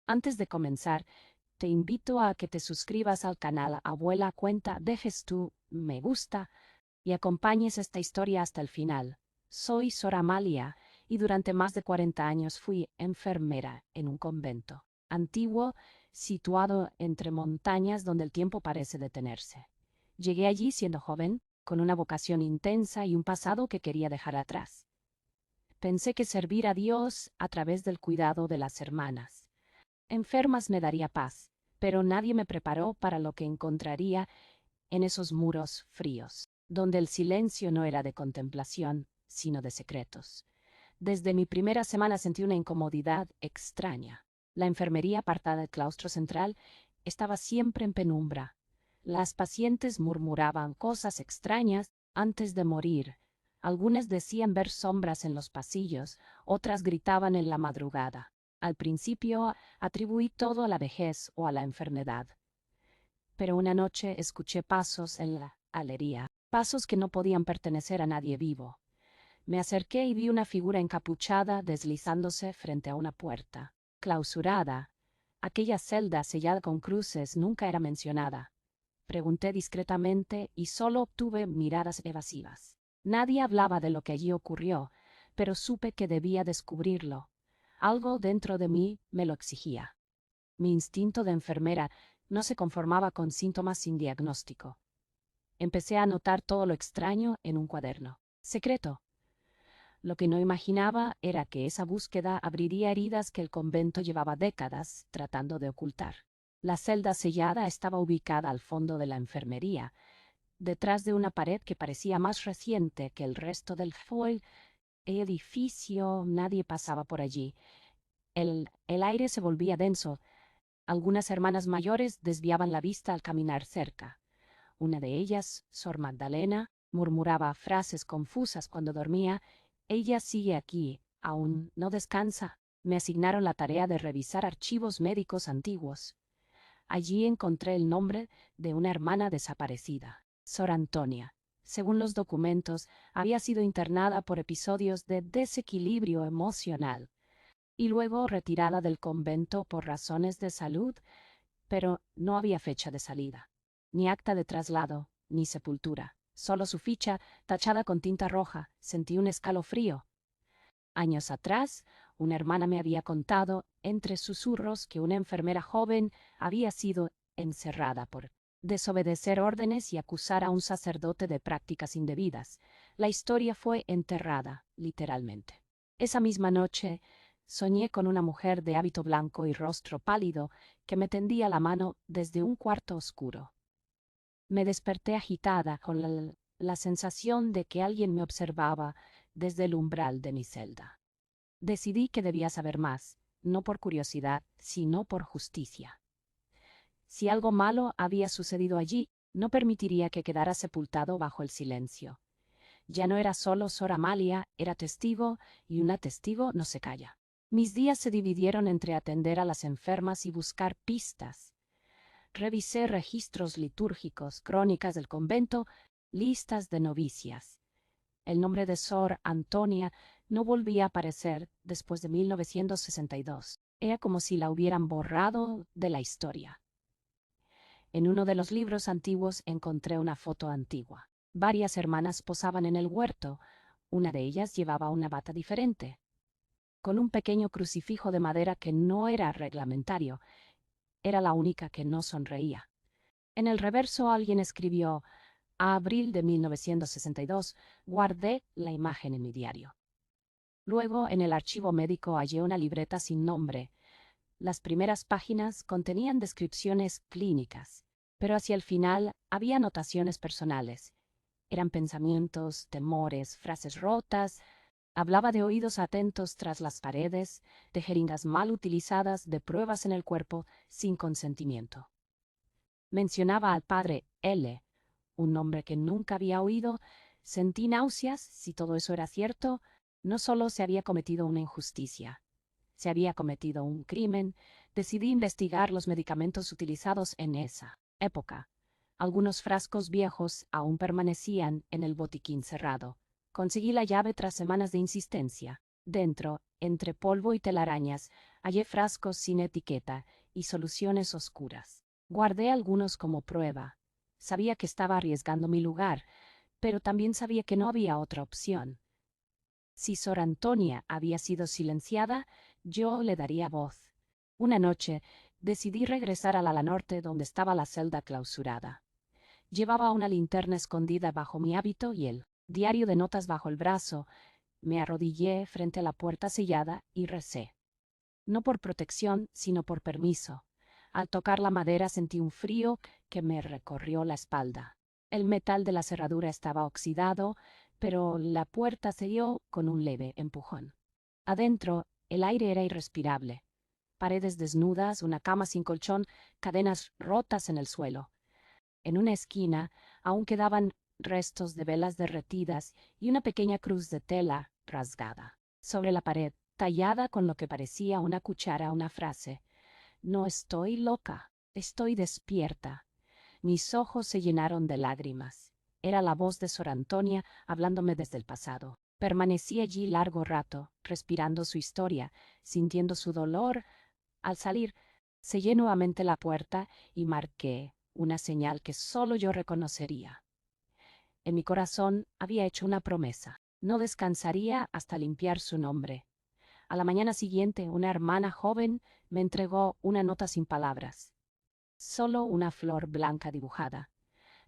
Antes de comenzar, te invito a que te suscribas al canal Abuela Cuenta, dejes tu me gusta y acompañes esta historia hasta el final. Soy Sor Amalia y durante más de 40 años fui enfermera en un convento antiguo situado entre montañas donde el tiempo parece detenerse. Llegué allí siendo joven, con una vocación intensa y un pasado que quería dejar atrás. Pensé que servir a Dios a través del cuidado de las hermanas enfermas me daría paz, pero nadie me preparó para lo que encontraría en esos muros fríos, donde el silencio no era de contemplación, sino de secretos. Desde mi primera semana sentí una incomodidad extraña. La enfermería apartada del claustro central estaba siempre en penumbra. Las pacientes murmuraban cosas extrañas antes de morir. Algunas decían ver sombras en los pasillos, otras gritaban en la madrugada. Al principio atribuí todo a la vejez o a la enfermedad. Pero una noche escuché pasos en la galería, pasos que no podían pertenecer a nadie vivo. Me acerqué y vi una figura encapuchada deslizándose frente a una puerta, clausurada. Aquella celda sellada con cruces nunca era mencionada. Pregunté discretamente y solo obtuve miradas evasivas. Nadie hablaba de lo que allí ocurrió, pero supe que debía descubrirlo. Algo dentro de mí me lo exigía. Mi instinto de enfermera no se conformaba con síntomas sin diagnóstico. Empecé a anotar todo lo extraño en un cuaderno secreto. Lo que no imaginaba era que esa búsqueda abriría heridas que el convento llevaba décadas tratando de ocultar. La celda sellada estaba ubicada al fondo de la enfermería, detrás de una pared que parecía más reciente que el resto del edificio. Nadie pasaba por allí. El aire se volvía denso. Algunas hermanas mayores desviaban la vista al caminar cerca. Una de ellas, Sor Magdalena, murmuraba frases confusas cuando dormía. Ella sigue aquí, aún no descansa. Me asignaron la tarea de revisar archivos médicos antiguos. Allí encontré el nombre de una hermana desaparecida, Sor Antonia. Según los documentos, había sido internada por episodios de desequilibrio emocional y luego retirada del convento por razones de salud, pero no había fecha de salida, ni acta de traslado, ni sepultura. Solo su ficha, tachada con tinta roja. Sentí un escalofrío. Años atrás, una hermana me había contado, entre susurros, que una enfermera joven había sido encerrada por desobedecer órdenes y acusar a un sacerdote de prácticas indebidas. La historia fue enterrada, literalmente. Esa misma noche, soñé con una mujer de hábito blanco y rostro pálido que me tendía la mano desde un cuarto oscuro. Me desperté agitada, con la sensación de que alguien me observaba desde el umbral de mi celda. Decidí que debía saber más, no por curiosidad, sino por justicia. Si algo malo había sucedido allí, no permitiría que quedara sepultado bajo el silencio. Ya no era solo Sor Amalia, era testigo, y una testigo no se calla. Mis días se dividieron entre atender a las enfermas y buscar pistas. Revisé registros litúrgicos, crónicas del convento, listas de novicias. El nombre de Sor Antonia no volvía a aparecer después de 1962. Era como si la hubieran borrado de la historia. En uno de los libros antiguos encontré una foto antigua. Varias hermanas posaban en el huerto. Una de ellas llevaba una bata diferente, con un pequeño crucifijo de madera que no era reglamentario. Era la única que no sonreía. En el reverso alguien escribió: a abril de 1962, guardé la imagen en mi diario. Luego, en el archivo médico hallé una libreta sin nombre. Las primeras páginas contenían descripciones clínicas, pero hacia el final había anotaciones personales. Eran pensamientos, temores, frases rotas. Hablaba de oídos atentos tras las paredes, de jeringas mal utilizadas, de pruebas en el cuerpo sin consentimiento. Mencionaba al padre L., un nombre que nunca había oído. Sentí náuseas. Si todo eso era cierto, no solo se había cometido una injusticia, se había cometido un crimen. Decidí investigar los medicamentos utilizados en esa época. Algunos frascos viejos aún permanecían en el botiquín cerrado. Conseguí la llave tras semanas de insistencia. Dentro, entre polvo y telarañas, Hallé frascos sin etiqueta y soluciones oscuras. Guardé algunos como prueba. Sabía que estaba arriesgando mi lugar, pero también sabía que no había otra opción. Si Sor Antonia había sido silenciada, yo le daría voz. Una noche, decidí regresar al ala norte donde estaba la celda clausurada. Llevaba una linterna escondida bajo mi hábito y el diario de notas bajo el brazo. Me arrodillé frente a la puerta sellada y recé. No por protección, sino por permiso. Al tocar la madera sentí un frío que me recorrió la espalda. El metal de la cerradura estaba oxidado, pero la puerta cedió con un leve empujón. Adentro, el aire era irrespirable. Paredes desnudas, una cama sin colchón, cadenas rotas en el suelo. En una esquina aún quedaban restos de velas derretidas y una pequeña cruz de tela rasgada. Sobre la pared, tallada con lo que parecía una cuchara, una frase: «No estoy loca, estoy despierta». Mis ojos se llenaron de lágrimas. Era la voz de Sor Antonia hablándome desde el pasado. Permanecí allí largo rato, respirando su historia, sintiendo su dolor. Al salir, sellé nuevamente la puerta y marqué una señal que solo yo reconocería. En mi corazón había hecho una promesa. No descansaría hasta limpiar su nombre. A la mañana siguiente, una hermana joven me entregó una nota sin palabras. Solo una flor blanca dibujada.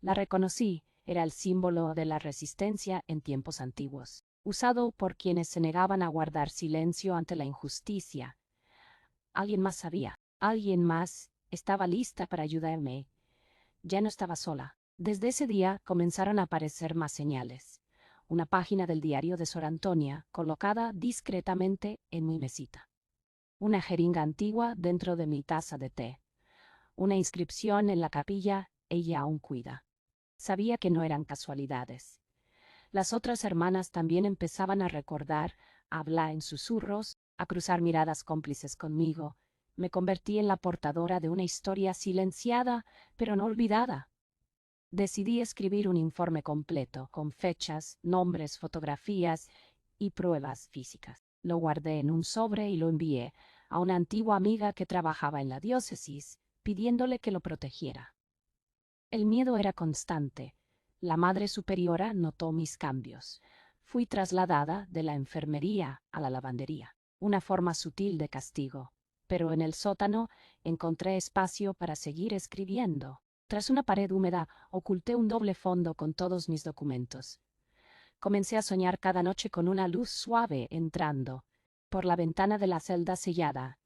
La reconocí, era el símbolo de la resistencia en tiempos antiguos, usado por quienes se negaban a guardar silencio ante la injusticia. Alguien más sabía, alguien más estaba lista para ayudarme. Ya no estaba sola. Desde ese día comenzaron a aparecer más señales. Una página del diario de Sor Antonia, colocada discretamente en mi mesita. Una jeringa antigua dentro de mi taza de té. Una inscripción en la capilla: «Ella aún cuida». Sabía que no eran casualidades. Las otras hermanas también empezaban a recordar, a hablar en susurros, a cruzar miradas cómplices conmigo. Me convertí en la portadora de una historia silenciada, pero no olvidada. Decidí escribir un informe completo, con fechas, nombres, fotografías y pruebas físicas. Lo guardé en un sobre y lo envié a una antigua amiga que trabajaba en la diócesis, pidiéndole que lo protegiera. El miedo era constante. La Madre Superiora notó mis cambios. Fui trasladada de la enfermería a la lavandería, una forma sutil de castigo. Pero en el sótano encontré espacio para seguir escribiendo. Tras una pared húmeda, oculté un doble fondo con todos mis documentos. Comencé a soñar cada noche con una luz suave entrando por la ventana de la celda sellada.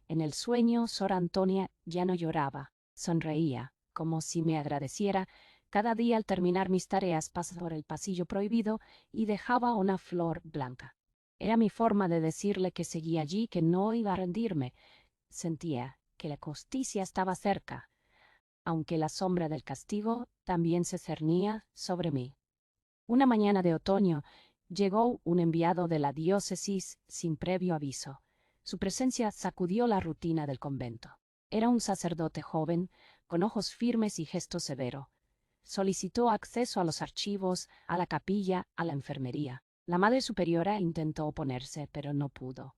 En el sueño, Sor Antonia ya no lloraba, sonreía, como si me agradeciera. Cada día al terminar mis tareas pasaba por el pasillo prohibido y dejaba una flor blanca. Era mi forma de decirle que seguía allí, que no iba a rendirme. Sentía que la justicia estaba cerca, aunque la sombra del castigo también se cernía sobre mí. Una mañana de otoño llegó un enviado de la diócesis sin previo aviso. Su presencia sacudió la rutina del convento. Era un sacerdote joven, con ojos firmes y gesto severo. Solicitó acceso a los archivos, a la capilla, a la enfermería. La Madre Superiora intentó oponerse, pero no pudo.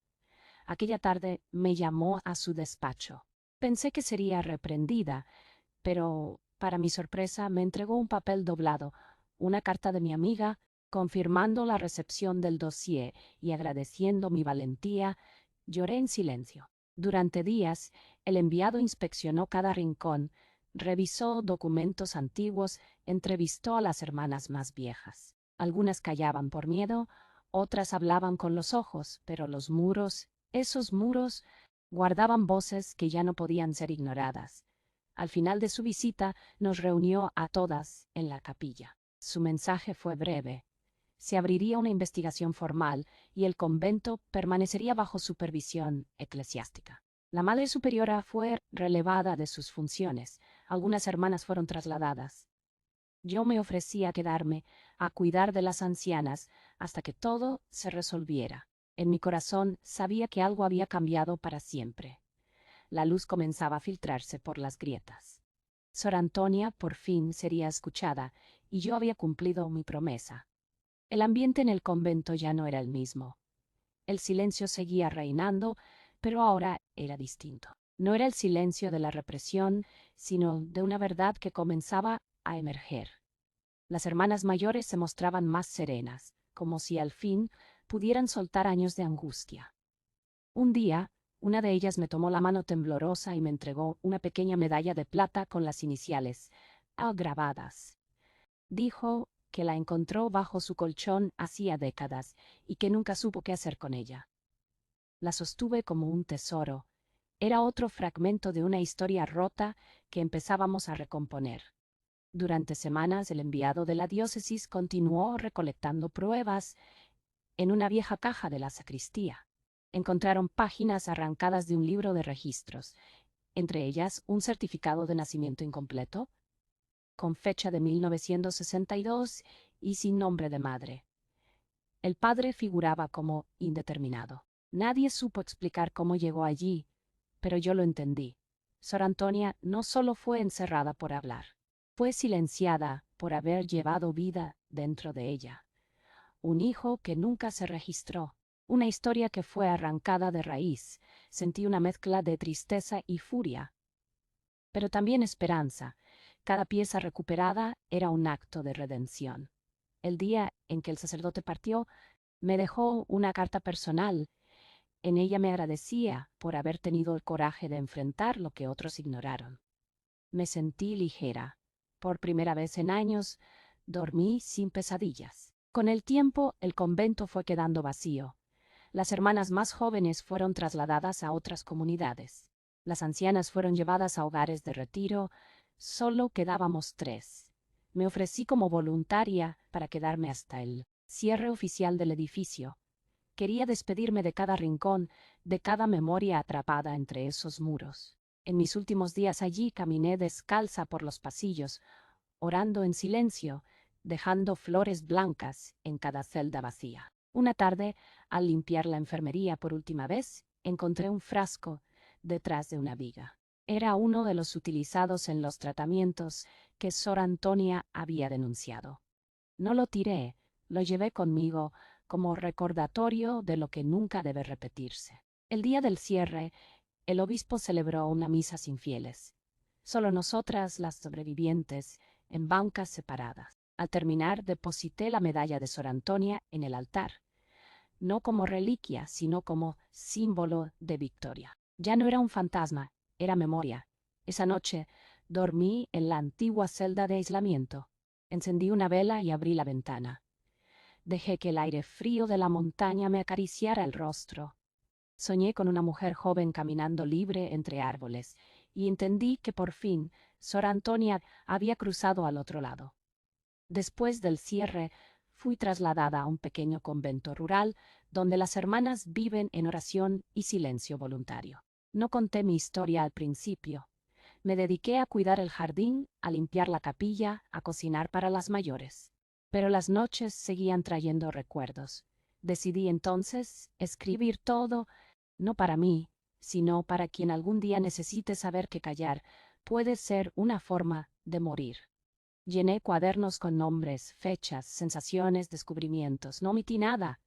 Aquella tarde me llamó a su despacho. Pensé que sería reprendida, pero, para mi sorpresa, me entregó un papel doblado, una carta de mi amiga, confirmando la recepción del dossier y agradeciendo mi valentía. Lloré en silencio. Durante días, el enviado inspeccionó cada rincón, revisó documentos antiguos, entrevistó a las hermanas más viejas. Algunas callaban por miedo, otras hablaban con los ojos, pero los muros, esos muros, guardaban voces que ya no podían ser ignoradas. Al final de su visita, nos reunió a todas en la capilla. Su mensaje fue breve. Se abriría una investigación formal y el convento permanecería bajo supervisión eclesiástica. La Madre Superiora fue relevada de sus funciones. Algunas hermanas fueron trasladadas. Yo me ofrecí a quedarme, a cuidar de las ancianas, hasta que todo se resolviera. En mi corazón sabía que algo había cambiado para siempre. La luz comenzaba a filtrarse por las grietas. Sor Antonia por fin sería escuchada, y yo había cumplido mi promesa. El ambiente en el convento ya no era el mismo. El silencio seguía reinando, Pero ahora era distinto. No era el silencio de la represión, sino de una verdad que comenzaba a emerger. Las hermanas mayores se mostraban más serenas, como si al fin pudieran soltar años de angustia. Un día, una de ellas me tomó la mano temblorosa y me entregó una pequeña medalla de plata con las iniciales A grabadas. Dijo que la encontró bajo su colchón hacía décadas y que nunca supo qué hacer con ella. La sostuve como un tesoro. Era otro fragmento de una historia rota que empezábamos a recomponer. Durante semanas el enviado de la diócesis continuó recolectando pruebas en una vieja caja de la sacristía. Encontraron páginas arrancadas de un libro de registros, entre ellas un certificado de nacimiento incompleto, con fecha de 1962 y sin nombre de madre. El padre figuraba como indeterminado. Nadie supo explicar cómo llegó allí, pero yo lo entendí. Sor Antonia no solo fue encerrada por hablar, fue silenciada por haber llevado vida dentro de ella. Un hijo que nunca se registró, una historia que fue arrancada de raíz. Sentí una mezcla de tristeza y furia, pero también esperanza. Cada pieza recuperada era un acto de redención. El día en que el sacerdote partió, me dejó una carta personal. En ella me agradecía por haber tenido el coraje de enfrentar lo que otros ignoraron. Me sentí ligera. Por primera vez en años, dormí sin pesadillas. Con el tiempo, el convento fue quedando vacío. Las hermanas más jóvenes fueron trasladadas a otras comunidades. Las ancianas fueron llevadas a hogares de retiro. Solo quedábamos 3. Me ofrecí como voluntaria para quedarme hasta el cierre oficial del edificio. Quería despedirme de cada rincón, de cada memoria atrapada entre esos muros. En mis últimos días allí caminé descalza por los pasillos, orando en silencio, dejando flores blancas en cada celda vacía. Una tarde, al limpiar la enfermería por última vez, encontré un frasco detrás de una viga. Era uno de los utilizados en los tratamientos que Sor Antonia había denunciado. No lo tiré, lo llevé conmigo como recordatorio de lo que nunca debe repetirse. El día del cierre, el obispo celebró una misa sin fieles. Solo nosotras, las sobrevivientes, en bancas separadas. Al terminar, deposité la medalla de Sor Antonia en el altar, no como reliquia, sino como símbolo de victoria. Ya no era un fantasma, era memoria. Esa noche dormí en la antigua celda de aislamiento. Encendí una vela y abrí la ventana. Dejé que el aire frío de la montaña me acariciara el rostro. Soñé con una mujer joven caminando libre entre árboles, y entendí que por fin Sor Antonia había cruzado al otro lado. Después del cierre, fui trasladada a un pequeño convento rural donde las hermanas viven en oración y silencio voluntario. No conté mi historia al principio. Me dediqué a cuidar el jardín, a limpiar la capilla, a cocinar para las mayores. Pero las noches seguían trayendo recuerdos. Decidí entonces escribir todo, no para mí, sino para quien algún día necesite saber que callar puede ser una forma de morir. Llené cuadernos con nombres, fechas, sensaciones, descubrimientos. No omití nada.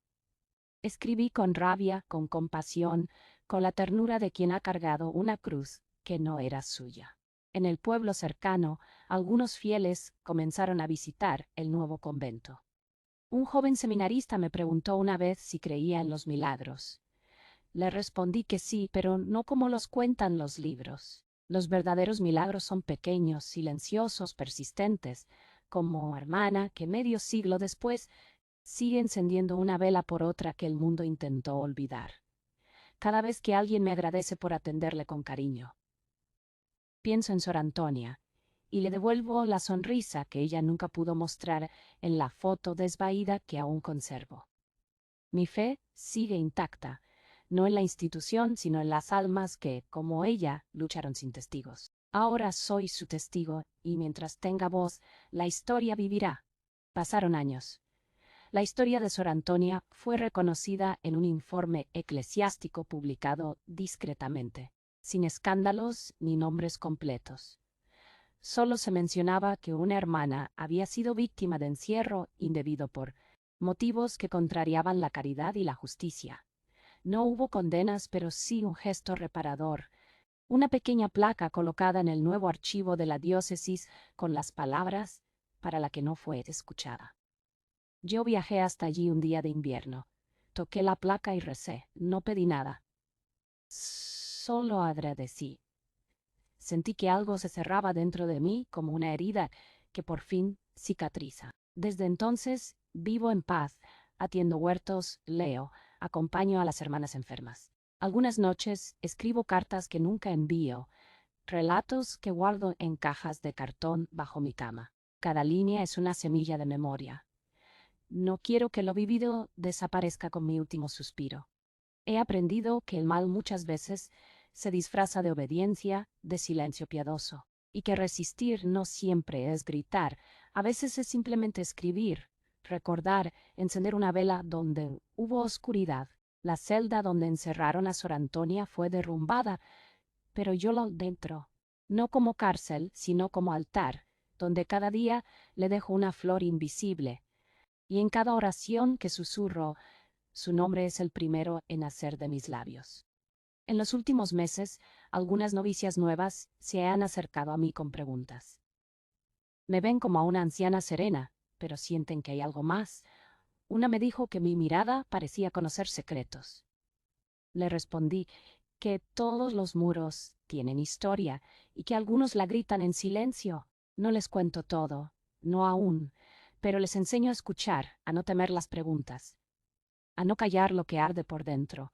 Escribí con rabia, con compasión, con la ternura de quien ha cargado una cruz que no era suya. En el pueblo cercano, algunos fieles comenzaron a visitar el nuevo convento. Un joven seminarista me preguntó una vez si creía en los milagros. Le respondí que sí, pero no como los cuentan los libros. Los verdaderos milagros son pequeños, silenciosos, persistentes, como hermana que medio siglo después sigue encendiendo una vela por otra que el mundo intentó olvidar. Cada vez que alguien me agradece por atenderle con cariño, pienso en Sor Antonia y le devuelvo la sonrisa que ella nunca pudo mostrar en la foto desvaída que aún conservo. Mi fe sigue intacta, no en la institución, sino en las almas que, como ella, lucharon sin testigos. Ahora soy su testigo, y mientras tenga voz, la historia vivirá. Pasaron años. La historia de Sor Antonia fue reconocida en un informe eclesiástico publicado discretamente, sin escándalos ni nombres completos. Solo se mencionaba que una hermana había sido víctima de encierro indebido por motivos que contrariaban la caridad y la justicia. No hubo condenas, pero sí un gesto reparador. Una pequeña placa colocada en el nuevo archivo de la diócesis con las palabras para la que no fue escuchada. Yo viajé hasta allí un día de invierno. Toqué la placa y recé. No pedí nada. Solo agradecí. Sentí que algo se cerraba dentro de mí como una herida que por fin cicatriza. Desde entonces vivo en paz, atiendo huertos, leo, acompaño a las hermanas enfermas. Algunas noches escribo cartas que nunca envío, relatos que guardo en cajas de cartón bajo mi cama. Cada línea es una semilla de memoria. No quiero que lo vivido desaparezca con mi último suspiro. He aprendido que el mal muchas veces se disfraza de obediencia, de silencio piadoso, y que resistir no siempre es gritar, a veces es simplemente escribir, recordar, encender una vela donde hubo oscuridad. La celda donde encerraron a Sor Antonia fue derrumbada, pero yo lo dentro, no como cárcel, sino como altar, donde cada día le dejo una flor invisible, y en cada oración que susurro, su nombre es el primero en nacer de mis labios. En los últimos meses, algunas novicias nuevas se han acercado a mí con preguntas. Me ven como a una anciana serena, pero sienten que hay algo más. Una me dijo que mi mirada parecía conocer secretos. Le respondí que todos los muros tienen historia y que algunos la gritan en silencio. No les cuento todo, no aún, pero les enseño a escuchar, a no temer las preguntas, a no callar lo que arde por dentro.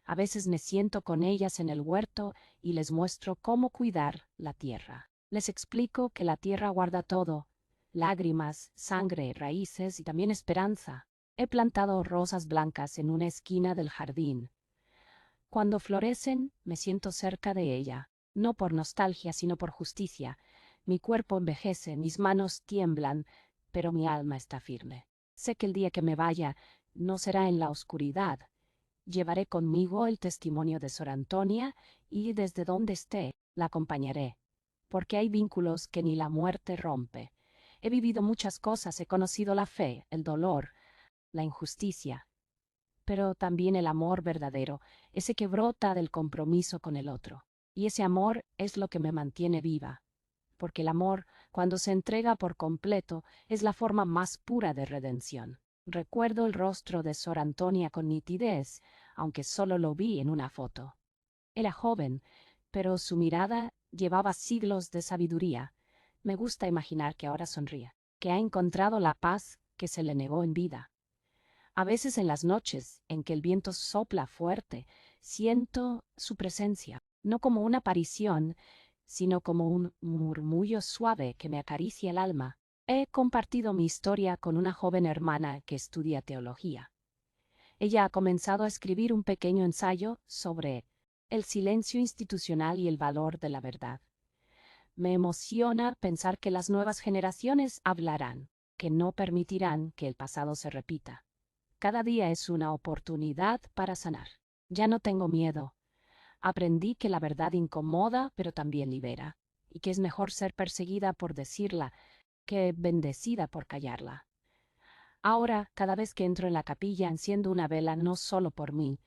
A veces me siento con ellas en el huerto y les muestro cómo cuidar la tierra. Les explico que la tierra guarda todo, lágrimas, sangre, raíces y también esperanza. He plantado rosas blancas en una esquina del jardín. Cuando florecen, me siento cerca de ella, no por nostalgia, sino por justicia. Mi cuerpo envejece, mis manos tiemblan, pero mi alma está firme. Sé que el día que me vaya no será en la oscuridad. Llevaré conmigo el testimonio de Sor Antonia y desde donde esté, la acompañaré, porque hay vínculos que ni la muerte rompe. He vivido muchas cosas, he conocido la fe, el dolor, la injusticia, pero también el amor verdadero, ese que brota del compromiso con el otro. Y ese amor es lo que me mantiene viva, porque el amor, cuando se entrega por completo, es la forma más pura de redención. Recuerdo el rostro de Sor Antonia con nitidez, aunque solo lo vi en una foto. Era joven, pero su mirada llevaba siglos de sabiduría. Me gusta imaginar que ahora sonríe, que ha encontrado la paz que se le negó en vida. A veces en las noches, en que el viento sopla fuerte, siento su presencia, no como una aparición, sino como un murmullo suave que me acaricia el alma. He compartido mi historia con una joven hermana que estudia teología. Ella ha comenzado a escribir un pequeño ensayo sobre el silencio institucional y el valor de la verdad. Me emociona pensar que las nuevas generaciones hablarán, que no permitirán que el pasado se repita. Cada día es una oportunidad para sanar. Ya no tengo miedo. Aprendí que la verdad incomoda, pero también libera, y que es mejor ser perseguida por decirla que bendecida por callarla. Ahora, cada vez que entro en la capilla, enciendo una vela no solo por mí,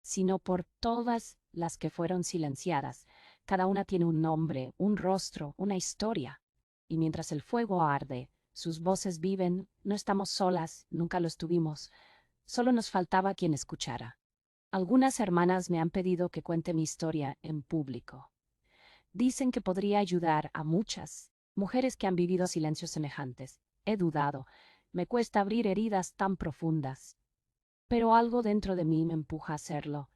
sino por todas las que fueron silenciadas. Cada una tiene un nombre, un rostro, una historia. Y mientras el fuego arde, sus voces viven, no estamos solas, nunca lo estuvimos. Solo nos faltaba quien escuchara. Algunas hermanas me han pedido que cuente mi historia en público. Dicen que podría ayudar a muchas mujeres que han vivido silencios semejantes. He dudado. Me cuesta abrir heridas tan profundas. Pero algo dentro de mí me empuja a hacerlo.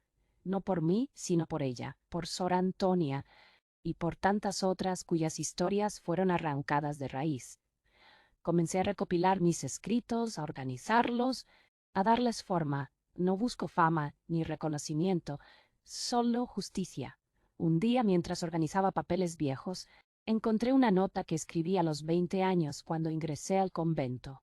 No por mí, sino por ella, por Sor Antonia y por tantas otras cuyas historias fueron arrancadas de raíz. Comencé a recopilar mis escritos, a organizarlos, a darles forma. No busco fama ni reconocimiento, solo justicia. Un día, mientras organizaba papeles viejos, encontré una nota que escribí a los 20 años cuando ingresé al convento.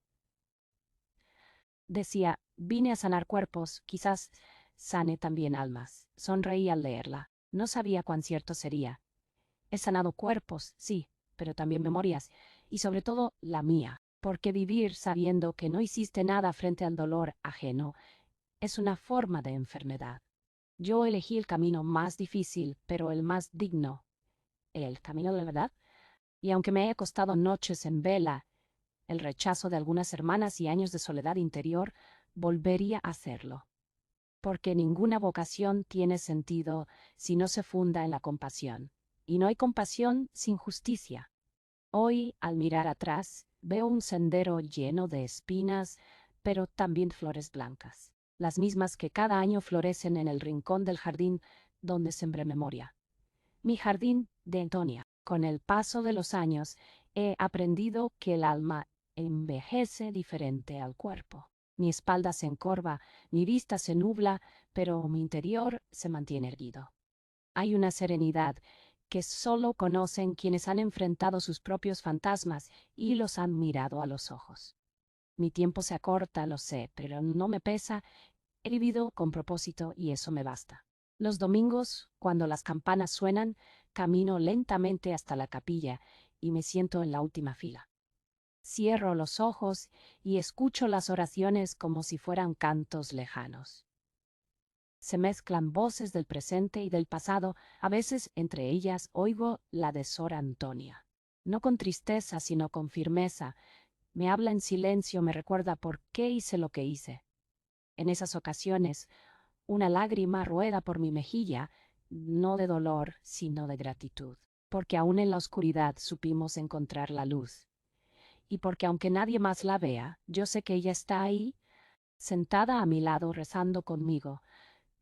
Decía, vine a sanar cuerpos, quizás sane también almas. Sonreí al leerla. No sabía cuán cierto sería. He sanado cuerpos, sí, pero también memorias, y sobre todo la mía. Porque vivir sabiendo que no hiciste nada frente al dolor ajeno es una forma de enfermedad. Yo elegí el camino más difícil, pero el más digno, el camino de la verdad. Y aunque me haya costado noches en vela, el rechazo de algunas hermanas y años de soledad interior, volvería a hacerlo. Porque ninguna vocación tiene sentido si no se funda en la compasión. Y no hay compasión sin justicia. Hoy, al mirar atrás, veo un sendero lleno de espinas, pero también flores blancas, las mismas que cada año florecen en el rincón del jardín donde sembré memoria. Mi jardín de Antonia. Con el paso de los años, he aprendido que el alma envejece diferente al cuerpo. Mi espalda se encorva, mi vista se nubla, pero mi interior se mantiene erguido. Hay una serenidad que solo conocen quienes han enfrentado sus propios fantasmas y los han mirado a los ojos. Mi tiempo se acorta, lo sé, pero no me pesa. He vivido con propósito y eso me basta. Los domingos, cuando las campanas suenan, camino lentamente hasta la capilla y me siento en la última fila. Cierro los ojos y escucho las oraciones como si fueran cantos lejanos. Se mezclan voces del presente y del pasado, a veces entre ellas oigo la de Sor Antonia. No con tristeza, sino con firmeza. Me habla en silencio, me recuerda por qué hice lo que hice. En esas ocasiones, una lágrima rueda por mi mejilla, no de dolor, sino de gratitud, porque aún en la oscuridad supimos encontrar la luz. Y porque aunque nadie más la vea, yo sé que ella está ahí, sentada a mi lado, rezando conmigo.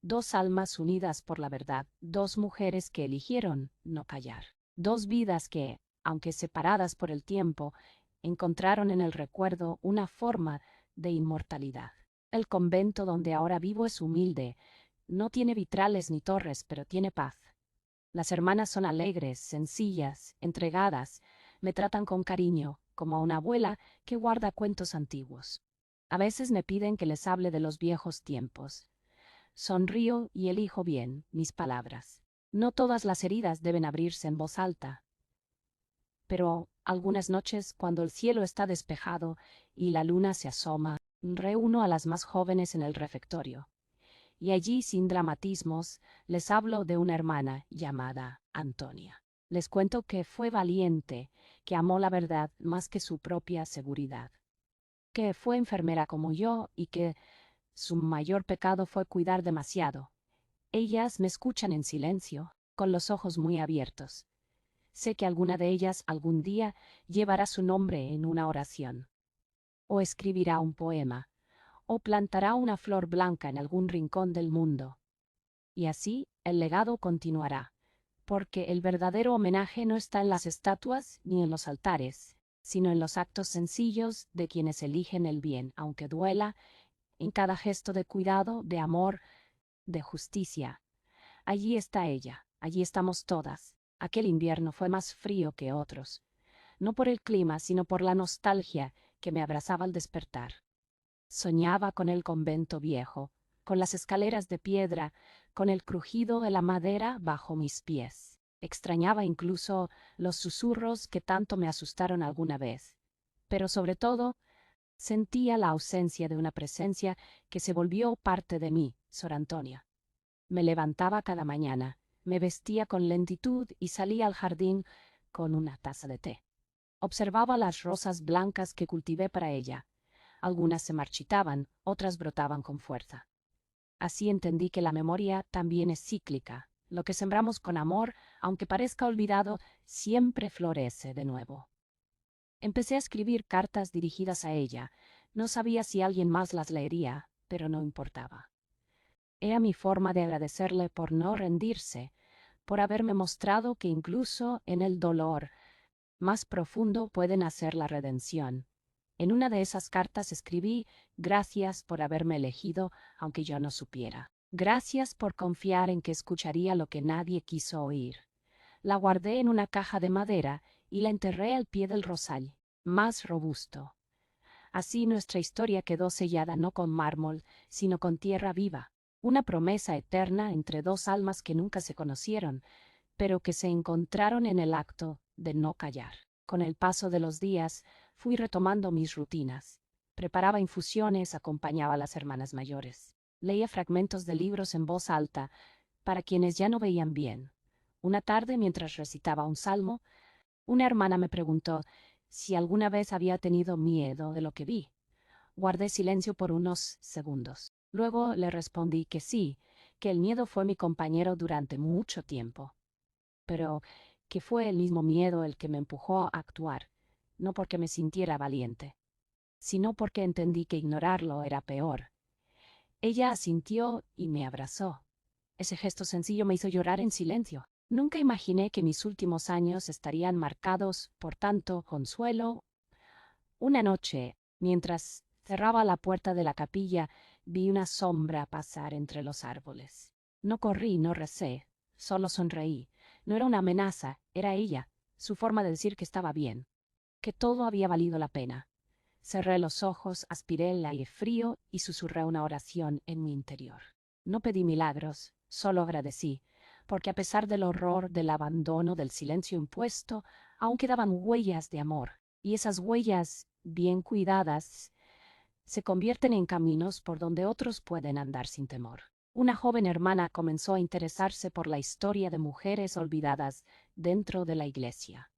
Dos almas unidas por la verdad, dos mujeres que eligieron no callar, dos vidas que, aunque separadas por el tiempo, encontraron en el recuerdo una forma de inmortalidad. El convento donde ahora vivo es humilde, no tiene vitrales ni torres, pero tiene paz. Las hermanas son alegres, sencillas, entregadas, me tratan con cariño, como a una abuela que guarda cuentos antiguos. A veces me piden que les hable de los viejos tiempos. Sonrío y elijo bien mis palabras. No todas las heridas deben abrirse en voz alta, pero algunas noches, cuando el cielo está despejado y la luna se asoma, reúno a las más jóvenes en el refectorio. Y allí, sin dramatismos, les hablo de una hermana llamada Antonia. Les cuento que fue valiente, que amó la verdad más que su propia seguridad, que fue enfermera como yo y que su mayor pecado fue cuidar demasiado. Ellas me escuchan en silencio, con los ojos muy abiertos. Sé que alguna de ellas algún día llevará su nombre en una oración, o escribirá un poema, o plantará una flor blanca en algún rincón del mundo. Y así el legado continuará, porque el verdadero homenaje no está en las estatuas ni en los altares, sino en los actos sencillos de quienes eligen el bien, aunque duela, en cada gesto de cuidado, de amor, de justicia. Allí está ella, allí estamos todas. Aquel invierno fue más frío que otros, no por el clima, sino por la nostalgia que me abrazaba al despertar. Soñaba con el convento viejo, con las escaleras de piedra, con el crujido de la madera bajo mis pies. Extrañaba incluso los susurros que tanto me asustaron alguna vez. Pero sobre todo, sentía la ausencia de una presencia que se volvió parte de mí, Sor Antonia. Me levantaba cada mañana, me vestía con lentitud y salía al jardín con una taza de té. Observaba las rosas blancas que cultivé para ella. Algunas se marchitaban, otras brotaban con fuerza. Así entendí que la memoria también es cíclica. Lo que sembramos con amor, aunque parezca olvidado, siempre florece de nuevo. Empecé a escribir cartas dirigidas a ella. No sabía si alguien más las leería, pero no importaba. Era mi forma de agradecerle por no rendirse, por haberme mostrado que incluso en el dolor más profundo puede nacer la redención. En una de esas cartas escribí: gracias por haberme elegido, aunque yo no supiera. Gracias por confiar en que escucharía lo que nadie quiso oír. La guardé en una caja de madera y la enterré al pie del rosal, más robusto. Así nuestra historia quedó sellada no con mármol, sino con tierra viva, una promesa eterna entre dos almas que nunca se conocieron, pero que se encontraron en el acto de no callar. Con el paso de los días, fui retomando mis rutinas. Preparaba infusiones, acompañaba a las hermanas mayores. Leía fragmentos de libros en voz alta, para quienes ya no veían bien. Una tarde, mientras recitaba un salmo, una hermana me preguntó si alguna vez había tenido miedo de lo que vi. Guardé silencio por unos segundos. Luego le respondí que sí, que el miedo fue mi compañero durante mucho tiempo, pero que fue el mismo miedo el que me empujó a actuar, no porque me sintiera valiente, sino porque entendí que ignorarlo era peor. Ella asintió y me abrazó. Ese gesto sencillo me hizo llorar en silencio. Nunca imaginé que mis últimos años estarían marcados por tanto consuelo. Una noche, mientras cerraba la puerta de la capilla, vi una sombra pasar entre los árboles. No corrí, no recé, solo sonreí. No era una amenaza, era ella, su forma de decir que estaba bien, que todo había valido la pena. Cerré los ojos, aspiré el aire frío y susurré una oración en mi interior. No pedí milagros, solo agradecí, porque a pesar del horror, del abandono, del silencio impuesto, aún quedaban huellas de amor, y esas huellas, bien cuidadas, se convierten en caminos por donde otros pueden andar sin temor. Una joven hermana comenzó a interesarse por la historia de mujeres olvidadas dentro de la iglesia.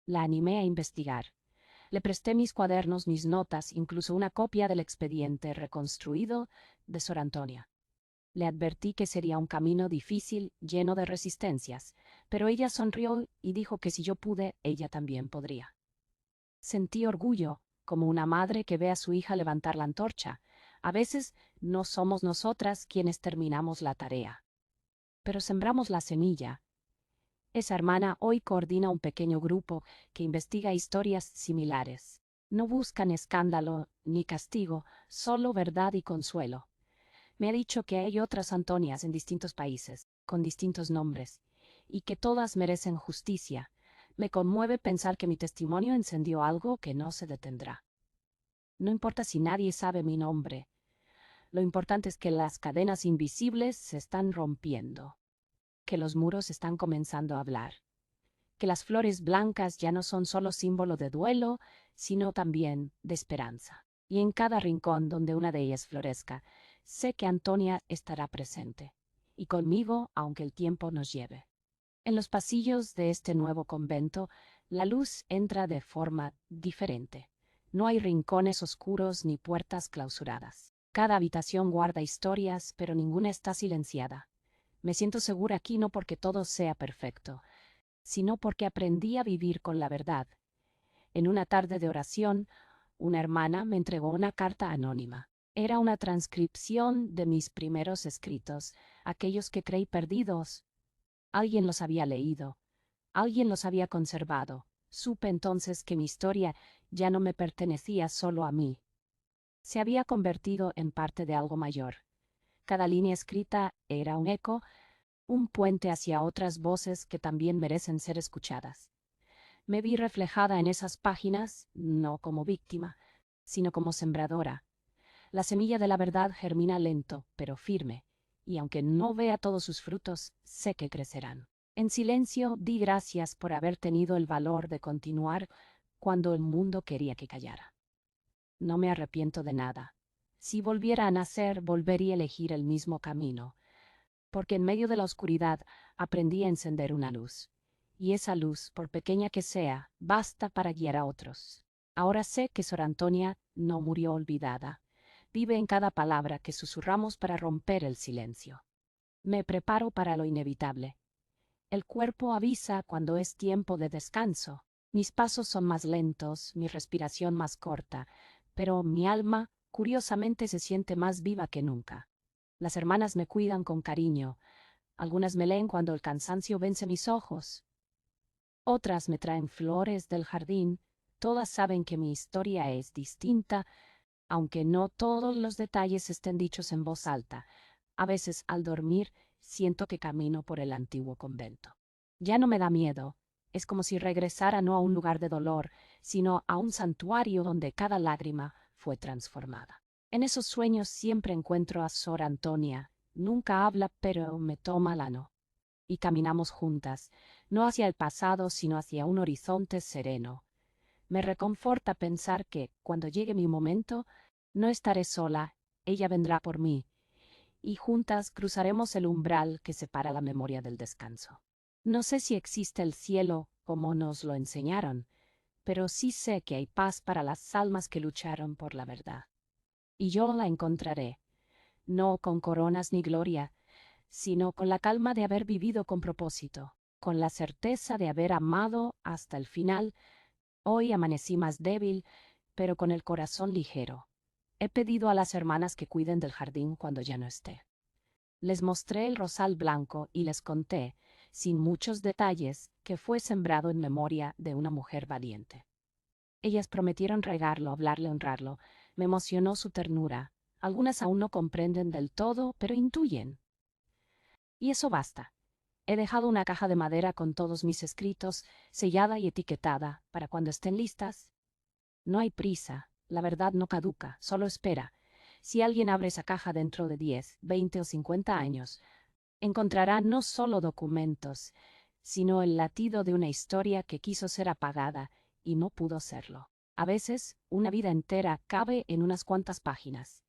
La animé a investigar. Le presté mis cuadernos, mis notas, incluso una copia del expediente reconstruido de Sor Antonia. Le advertí que sería un camino difícil, lleno de resistencias, pero ella sonrió y dijo que si yo pude, ella también podría. Sentí orgullo, como una madre que ve a su hija levantar la antorcha. A veces no somos nosotras quienes terminamos la tarea, pero sembramos la semilla. Esa hermana hoy coordina un pequeño grupo que investiga historias similares. No buscan escándalo ni castigo, solo verdad y consuelo. Me ha dicho que hay otras Antonias en distintos países, con distintos nombres, y que todas merecen justicia. Me conmueve pensar que mi testimonio encendió algo que no se detendrá. No importa si nadie sabe mi nombre. Lo importante es que las cadenas invisibles se están rompiendo, que los muros están comenzando a hablar, que las flores blancas ya no son solo símbolo de duelo, sino también de esperanza. Y en cada rincón donde una de ellas florezca, sé que Antonia estará presente, y conmigo aunque el tiempo nos lleve. En los pasillos de este nuevo convento, la luz entra de forma diferente. No hay rincones oscuros ni puertas clausuradas. Cada habitación guarda historias, pero ninguna está silenciada. Me siento segura aquí no porque todo sea perfecto, sino porque aprendí a vivir con la verdad. En una tarde de oración, una hermana me entregó una carta anónima. Era una transcripción de mis primeros escritos, aquellos que creí perdidos. Alguien los había leído, alguien los había conservado. Supe entonces que mi historia ya no me pertenecía solo a mí. Se había convertido en parte de algo mayor. Cada línea escrita era un eco, un puente hacia otras voces que también merecen ser escuchadas. Me vi reflejada en esas páginas, no como víctima, sino como sembradora. La semilla de la verdad germina lento, pero firme, y aunque no vea todos sus frutos, sé que crecerán. En silencio di gracias por haber tenido el valor de continuar cuando el mundo quería que callara. No me arrepiento de nada. Si volviera a nacer, volvería a elegir el mismo camino, porque en medio de la oscuridad aprendí a encender una luz. Y esa luz, por pequeña que sea, basta para guiar a otros. Ahora sé que Sor Antonia no murió olvidada. Vive en cada palabra que susurramos para romper el silencio. Me preparo para lo inevitable. El cuerpo avisa cuando es tiempo de descanso. Mis pasos son más lentos, mi respiración más corta, pero mi alma, curiosamente, se siente más viva que nunca. Las hermanas me cuidan con cariño. Algunas me leen cuando el cansancio vence mis ojos. Otras me traen flores del jardín. Todas saben que mi historia es distinta, aunque no todos los detalles estén dichos en voz alta. A veces, al dormir, siento que camino por el antiguo convento. Ya no me da miedo. Es como si regresara no a un lugar de dolor, sino a un santuario donde cada lágrima fue transformada. En esos sueños siempre encuentro a Sor Antonia. Nunca habla, pero me toma la mano. Y caminamos juntas, no hacia el pasado, sino hacia un horizonte sereno. Me reconforta pensar que, cuando llegue mi momento, no estaré sola, ella vendrá por mí, y juntas cruzaremos el umbral que separa la memoria del descanso. No sé si existe el cielo como nos lo enseñaron, pero sí sé que hay paz para las almas que lucharon por la verdad. Y yo la encontraré, no con coronas ni gloria, sino con la calma de haber vivido con propósito, con la certeza de haber amado hasta el final. Hoy amanecí más débil, pero con el corazón ligero. He pedido a las hermanas que cuiden del jardín cuando ya no esté. Les mostré el rosal blanco y les conté, sin muchos detalles, que fue sembrado en memoria de una mujer valiente. Ellas prometieron regarlo, hablarle, honrarlo. Me emocionó su ternura. Algunas aún no comprenden del todo, pero intuyen. Y eso basta. He dejado una caja de madera con todos mis escritos, sellada y etiquetada, para cuando estén listas. No hay prisa, la verdad no caduca, solo espera. Si alguien abre esa caja dentro de 10, 20 o 50 años, encontrará no solo documentos, sino el latido de una historia que quiso ser apagada y no pudo serlo. A veces, una vida entera cabe en unas cuantas páginas,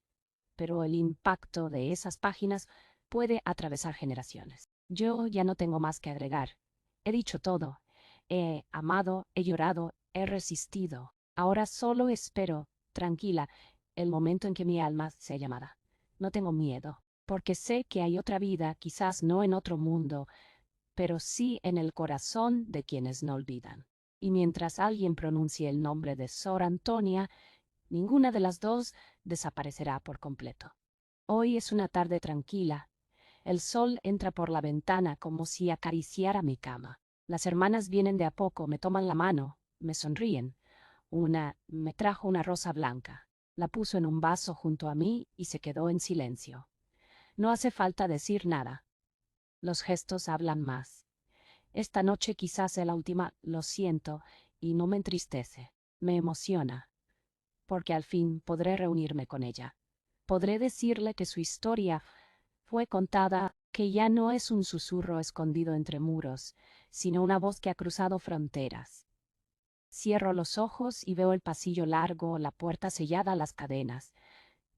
pero el impacto de esas páginas puede atravesar generaciones. Yo ya no tengo más que agregar. He dicho todo. He amado, he llorado, he resistido. Ahora solo espero, tranquila, el momento en que mi alma sea llamada. No tengo miedo, porque sé que hay otra vida, quizás no en otro mundo, pero sí en el corazón de quienes no olvidan. Y mientras alguien pronuncie el nombre de Sor Antonia, ninguna de las dos desaparecerá por completo. Hoy es una tarde tranquila. El sol entra por la ventana como si acariciara mi cama. Las hermanas vienen de a poco, me toman la mano, me sonríen. Una me trajo una rosa blanca. La puso en un vaso junto a mí y se quedó en silencio. No hace falta decir nada. Los gestos hablan más. Esta noche quizás sea la última, lo siento, y no me entristece. Me emociona, porque al fin podré reunirme con ella. Podré decirle que su historia fue contada, que ya no es un susurro escondido entre muros, sino una voz que ha cruzado fronteras. Cierro los ojos y veo el pasillo largo, la puerta sellada, las cadenas.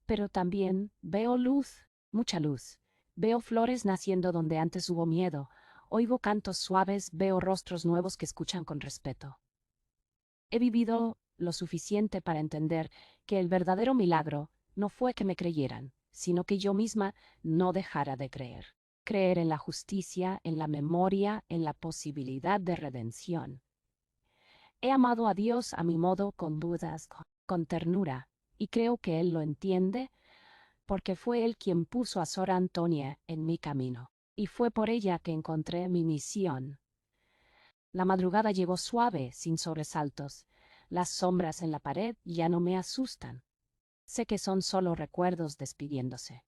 Pero también veo luz, mucha luz. Veo flores naciendo donde antes hubo miedo. Oigo cantos suaves, veo rostros nuevos que escuchan con respeto. He vivido lo suficiente para entender que el verdadero milagro no fue que me creyeran, sino que yo misma no dejara de creer. Creer en la justicia, en la memoria, en la posibilidad de redención. He amado a Dios a mi modo, con dudas, con ternura, y creo que Él lo entiende, porque fue Él quien puso a Sor Antonia en mi camino, y fue por ella que encontré mi misión. La madrugada llegó suave, sin sobresaltos. Las sombras en la pared ya no me asustan. Sé que son solo recuerdos despidiéndose.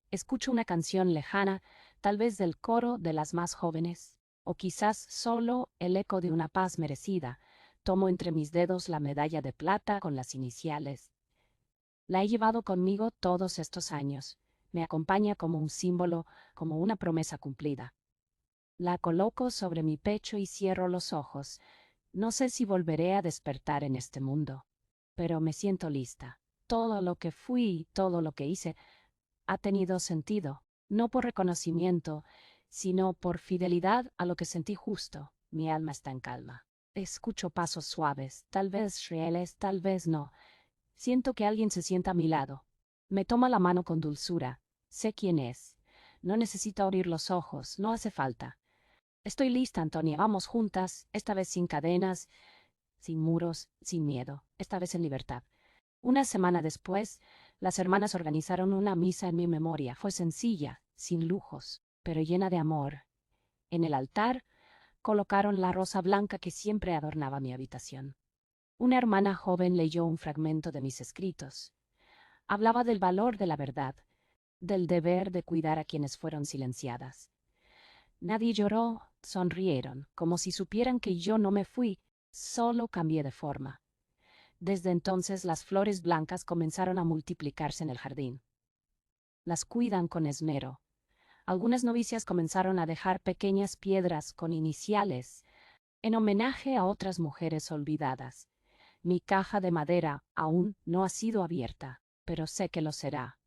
Escucho una canción lejana, tal vez del coro de las más jóvenes, o quizás solo el eco de una paz merecida. Tomo entre mis dedos la medalla de plata con las iniciales. La he llevado conmigo todos estos años. Me acompaña como un símbolo, como una promesa cumplida. La coloco sobre mi pecho y cierro los ojos. No sé si volveré a despertar en este mundo, pero me siento lista. Todo lo que fui, todo lo que hice, ha tenido sentido, no por reconocimiento, sino por fidelidad a lo que sentí justo. Mi alma está en calma. Escucho pasos suaves, tal vez reales, tal vez no. Siento que alguien se sienta a mi lado. Me toma la mano con dulzura. Sé quién es. No necesito abrir los ojos, no hace falta. Estoy lista, Antonia. Vamos juntas, esta vez sin cadenas, sin muros, sin miedo, esta vez en libertad. Una semana después, las hermanas organizaron una misa en mi memoria. Fue sencilla, sin lujos, pero llena de amor. En el altar colocaron la rosa blanca que siempre adornaba mi habitación. Una hermana joven leyó un fragmento de mis escritos. Hablaba del valor de la verdad, del deber de cuidar a quienes fueron silenciadas. Nadie lloró, sonrieron, como si supieran que yo no me fui, solo cambié de forma. Desde entonces las flores blancas comenzaron a multiplicarse en el jardín. Las cuidan con esmero. Algunas novicias comenzaron a dejar pequeñas piedras con iniciales, en homenaje a otras mujeres olvidadas. Mi caja de madera aún no ha sido abierta, pero sé que lo será.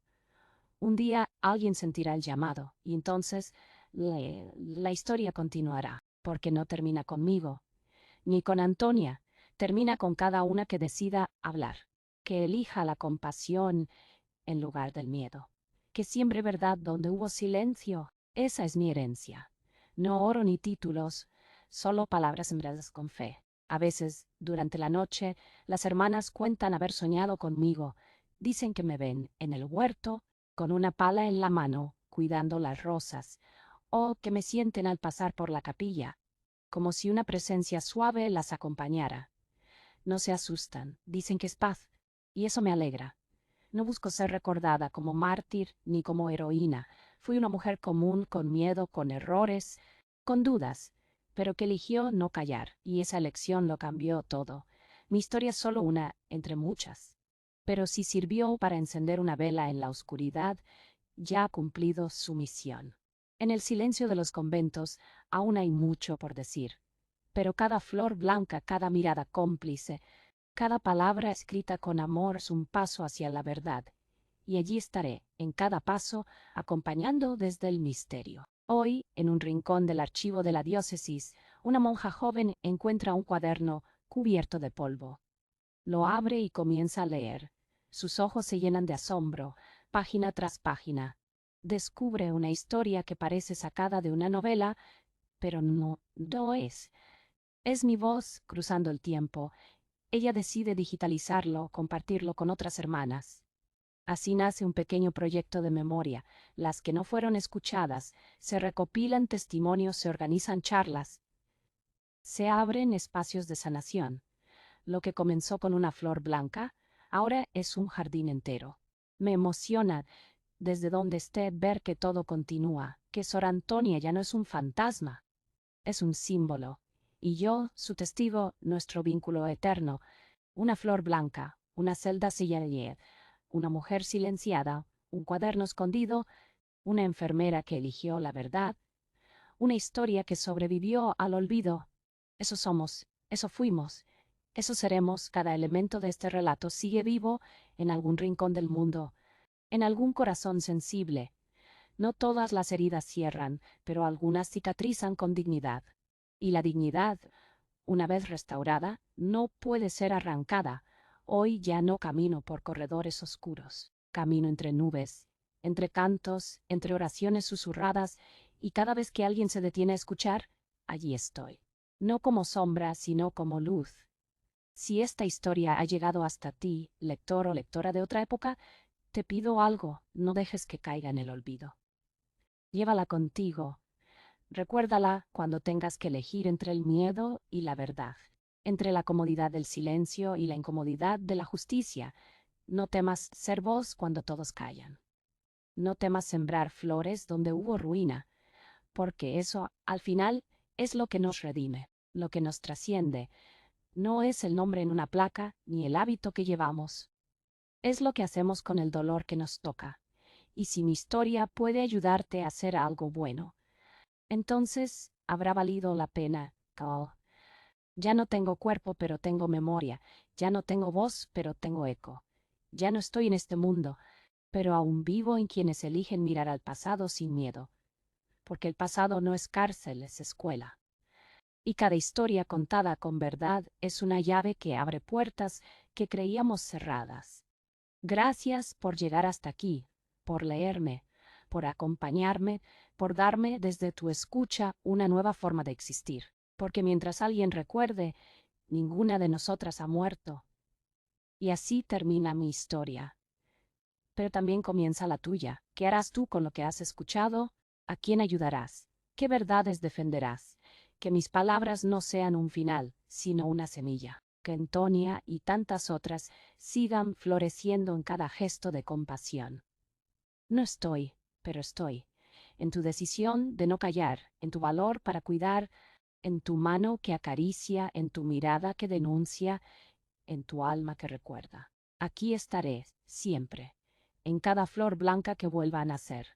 Un día alguien sentirá el llamado y entonces la historia continuará, porque no termina conmigo, ni con Antonia, termina con cada una que decida hablar, que elija la compasión en lugar del miedo, que siembre verdad donde hubo silencio. Esa es mi herencia. No oro ni títulos, solo palabras sembradas con fe. A veces, durante la noche, las hermanas cuentan haber soñado conmigo. Dicen que me ven en el huerto, con una pala en la mano, cuidando las rosas, o que me sienten al pasar por la capilla, como si una presencia suave las acompañara. No se asustan, dicen que es paz, y eso me alegra. No busco ser recordada como mártir ni como heroína. Fui una mujer común, con miedo, con errores, con dudas, pero que eligió no callar, y esa elección lo cambió todo. Mi historia es solo una entre muchas, pero si sirvió para encender una vela en la oscuridad, ya ha cumplido su misión. En el silencio de los conventos aún hay mucho por decir, pero cada flor blanca, cada mirada cómplice, cada palabra escrita con amor es un paso hacia la verdad, y allí estaré, en cada paso, acompañando desde el misterio. Hoy, en un rincón del archivo de la diócesis, una monja joven encuentra un cuaderno cubierto de polvo. Lo abre y comienza a leer. Sus ojos se llenan de asombro, página tras página. Descubre una historia que parece sacada de una novela, pero no es. Es mi voz cruzando el tiempo. Ella decide digitalizarlo, compartirlo con otras hermanas. Así nace un pequeño proyecto de memoria. Las que no fueron escuchadas, se recopilan testimonios, se organizan charlas, se abren espacios de sanación. Lo que comenzó con una flor blanca, ahora es un jardín entero. Me emociona, desde donde esté, ver que todo continúa, que Sor Antonia ya no es un fantasma, es un símbolo. Y yo, su testigo, nuestro vínculo eterno, una flor blanca, una celda sillarier, una mujer silenciada, un cuaderno escondido, una enfermera que eligió la verdad, una historia que sobrevivió al olvido. Eso somos, eso fuimos, eso seremos. Cada elemento de este relato sigue vivo en algún rincón del mundo, en algún corazón sensible. No todas las heridas cierran, pero algunas cicatrizan con dignidad. Y la dignidad, una vez restaurada, no puede ser arrancada. Hoy ya no camino por corredores oscuros, camino entre nubes, entre cantos, entre oraciones susurradas, y cada vez que alguien se detiene a escuchar, allí estoy. No como sombra, sino como luz. Si esta historia ha llegado hasta ti, lector o lectora de otra época, te pido algo, no dejes que caiga en el olvido. Llévala contigo. Recuérdala cuando tengas que elegir entre el miedo y la verdad, entre la comodidad del silencio y la incomodidad de la justicia. No temas ser voz cuando todos callan. No temas sembrar flores donde hubo ruina, porque eso, al final, es lo que nos redime, lo que nos trasciende. No es el nombre en una placa ni el hábito que llevamos. Es lo que hacemos con el dolor que nos toca. Y si mi historia puede ayudarte a hacer algo bueno, entonces habrá valido la pena, Cal. Ya no tengo cuerpo, pero tengo memoria. Ya no tengo voz, pero tengo eco. Ya no estoy en este mundo, pero aún vivo en quienes eligen mirar al pasado sin miedo. Porque el pasado no es cárcel, es escuela. Y cada historia contada con verdad es una llave que abre puertas que creíamos cerradas. Gracias por llegar hasta aquí, por leerme, por acompañarme, por darme desde tu escucha una nueva forma de existir. Porque mientras alguien recuerde, ninguna de nosotras ha muerto. Y así termina mi historia. Pero también comienza la tuya. ¿Qué harás tú con lo que has escuchado? ¿A quién ayudarás? ¿Qué verdades defenderás? Que mis palabras no sean un final, sino una semilla. Que Antonia y tantas otras sigan floreciendo en cada gesto de compasión. No estoy, pero estoy. En tu decisión de no callar, en tu valor para cuidar, en tu mano que acaricia, en tu mirada que denuncia, en tu alma que recuerda. Aquí estaré, siempre, en cada flor blanca que vuelva a nacer.